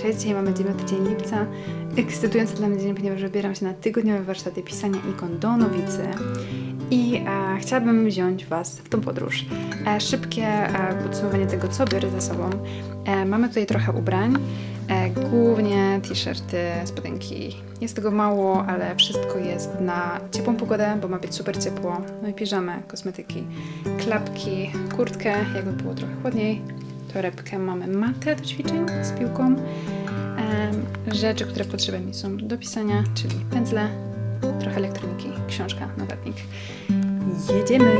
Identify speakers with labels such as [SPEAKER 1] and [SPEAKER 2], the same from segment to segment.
[SPEAKER 1] Cześć, dzisiaj mamy 9 dzień lipca. Ekscytujący dla mnie dzień, ponieważ wybieram się na tygodniowe warsztaty pisania ikon do Nowicy i chciałabym wziąć Was w tą podróż. Szybkie podsumowanie tego, co biorę ze sobą. Mamy tutaj trochę ubrań, głównie t-shirty, spodenki. Jest tego mało, ale wszystko jest na ciepłą pogodę, bo ma być super ciepło. No i piżamy, kosmetyki, klapki, kurtkę, jakby było trochę chłodniej. Torebkę, mamy matę do ćwiczeń z piłką. Rzeczy, które potrzebne mi są do pisania, czyli pędzle, trochę elektroniki, książka, notatnik. Jedziemy!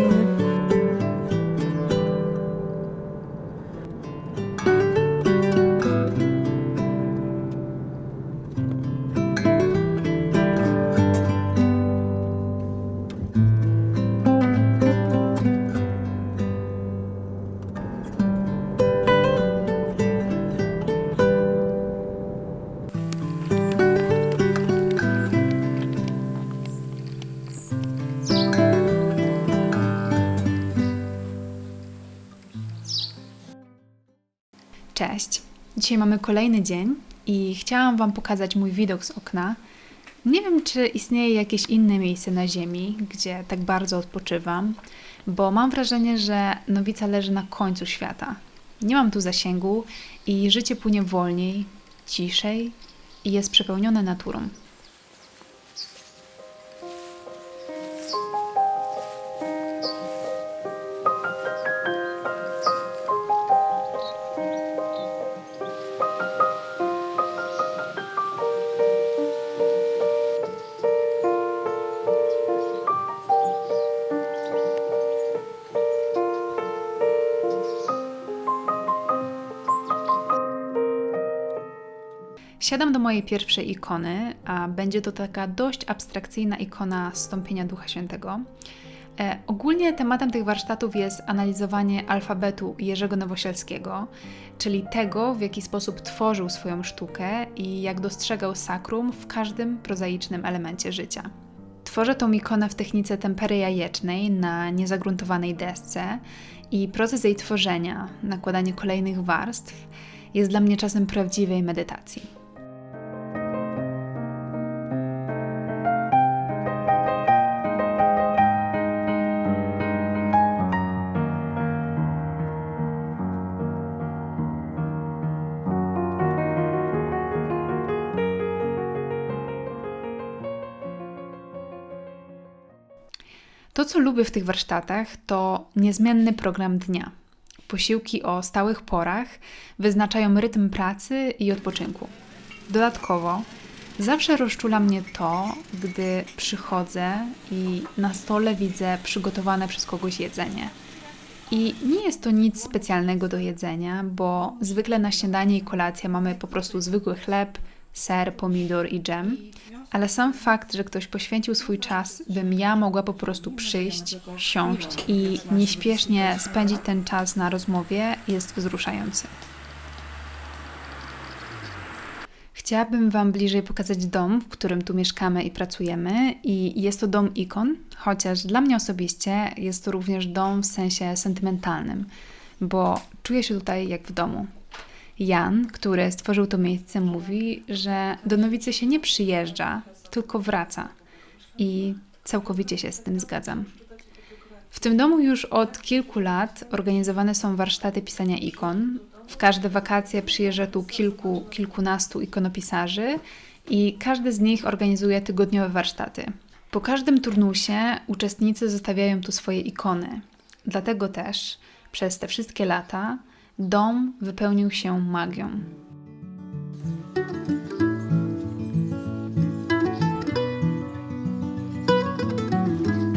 [SPEAKER 1] Cześć! Dzisiaj mamy kolejny dzień i chciałam Wam pokazać mój widok z okna. Nie wiem, czy istnieje jakieś inne miejsce na ziemi, gdzie tak bardzo odpoczywam, bo mam wrażenie, że Nowica leży na końcu świata. Nie mam tu zasięgu i życie płynie wolniej, ciszej i jest przepełnione naturą. Siadam do mojej pierwszej ikony, a będzie to taka dość abstrakcyjna ikona Zstąpienia Ducha Świętego. Ogólnie tematem tych warsztatów jest analizowanie alfabetu Jerzego Nowosielskiego, czyli tego, w jaki sposób tworzył swoją sztukę i jak dostrzegał sakrum w każdym prozaicznym elemencie życia. Tworzę tą ikonę w technice tempery jajecznej na niezagruntowanej desce i proces jej tworzenia, nakładanie kolejnych warstw, jest dla mnie czasem prawdziwej medytacji. To, co lubię w tych warsztatach, to niezmienny program dnia. Posiłki o stałych porach wyznaczają rytm pracy i odpoczynku. Dodatkowo zawsze rozczula mnie to, gdy przychodzę i na stole widzę przygotowane przez kogoś jedzenie. I nie jest to nic specjalnego do jedzenia, bo zwykle na śniadanie i kolację mamy po prostu zwykły chleb, ser, pomidor i dżem. Ale sam fakt, że ktoś poświęcił swój czas, bym ja mogła po prostu przyjść, siąść i nieśpiesznie spędzić ten czas na rozmowie, jest wzruszający. Chciałabym Wam bliżej pokazać dom, w którym tu mieszkamy i pracujemy, i jest to dom ikon, chociaż dla mnie osobiście jest to również dom w sensie sentymentalnym, bo czuję się tutaj jak w domu. Jan, który stworzył to miejsce, mówi, że do Nowicy się nie przyjeżdża, tylko wraca. I całkowicie się z tym zgadzam. W tym domu już od kilku lat organizowane są warsztaty pisania ikon. W każde wakacje przyjeżdża tu kilkunastu ikonopisarzy i każdy z nich organizuje tygodniowe warsztaty. Po każdym turnusie uczestnicy zostawiają tu swoje ikony. Dlatego też przez te wszystkie lata dom wypełnił się magią.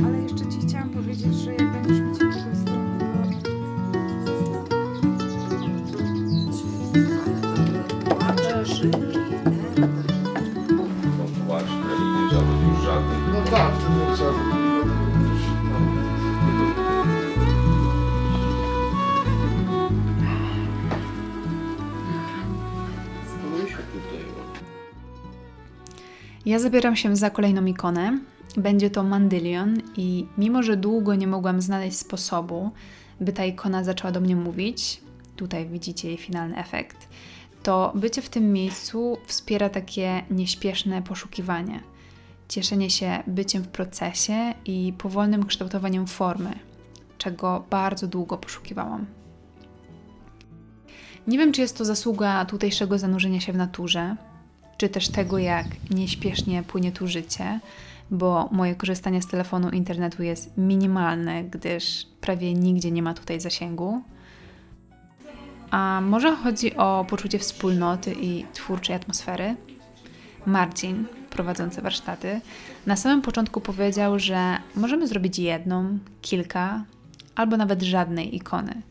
[SPEAKER 1] Ale jeszcze Ci chciałam powiedzieć, że jak będziesz mieć jakiegoś
[SPEAKER 2] No tak, to było żadnych.
[SPEAKER 1] Ja zabieram się za kolejną ikonę. Będzie to Mandylion i mimo, że długo nie mogłam znaleźć sposobu, by ta ikona zaczęła do mnie mówić, tutaj widzicie jej finalny efekt, to bycie w tym miejscu wspiera takie nieśpieszne poszukiwanie, cieszenie się byciem w procesie i powolnym kształtowaniem formy, czego bardzo długo poszukiwałam. Nie wiem, czy jest to zasługa tutejszego zanurzenia się w naturze, czy też tego, jak nieśpiesznie płynie tu życie, bo moje korzystanie z telefonu i internetu jest minimalne, gdyż prawie nigdzie nie ma tutaj zasięgu. A może chodzi o poczucie wspólnoty i twórczej atmosfery? Marcin, prowadzący warsztaty, na samym początku powiedział, że możemy zrobić jedną, kilka albo nawet żadnej ikony,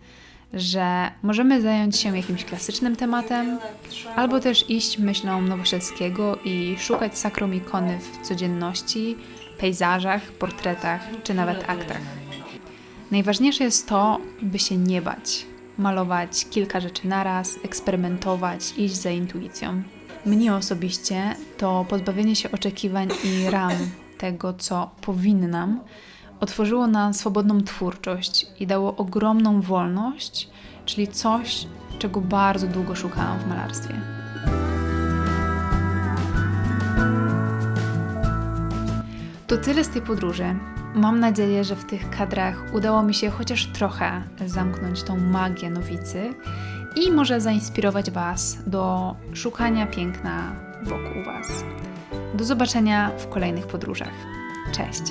[SPEAKER 1] że możemy zająć się jakimś klasycznym tematem, albo też iść myślą Nowosielskiego i szukać sakrum ikony w codzienności, pejzażach, portretach czy nawet aktach. Najważniejsze jest to, by się nie bać, malować kilka rzeczy naraz, eksperymentować, iść za intuicją. Mnie osobiście to pozbawienie się oczekiwań i ram tego, co powinnam, otworzyło na swobodną twórczość i dało ogromną wolność, czyli coś, czego bardzo długo szukałam w malarstwie. To tyle z tej podróży. Mam nadzieję, że w tych kadrach udało mi się chociaż trochę zamknąć tą magię Nowicy i może zainspirować Was do szukania piękna wokół Was. Do zobaczenia w kolejnych podróżach. Cześć!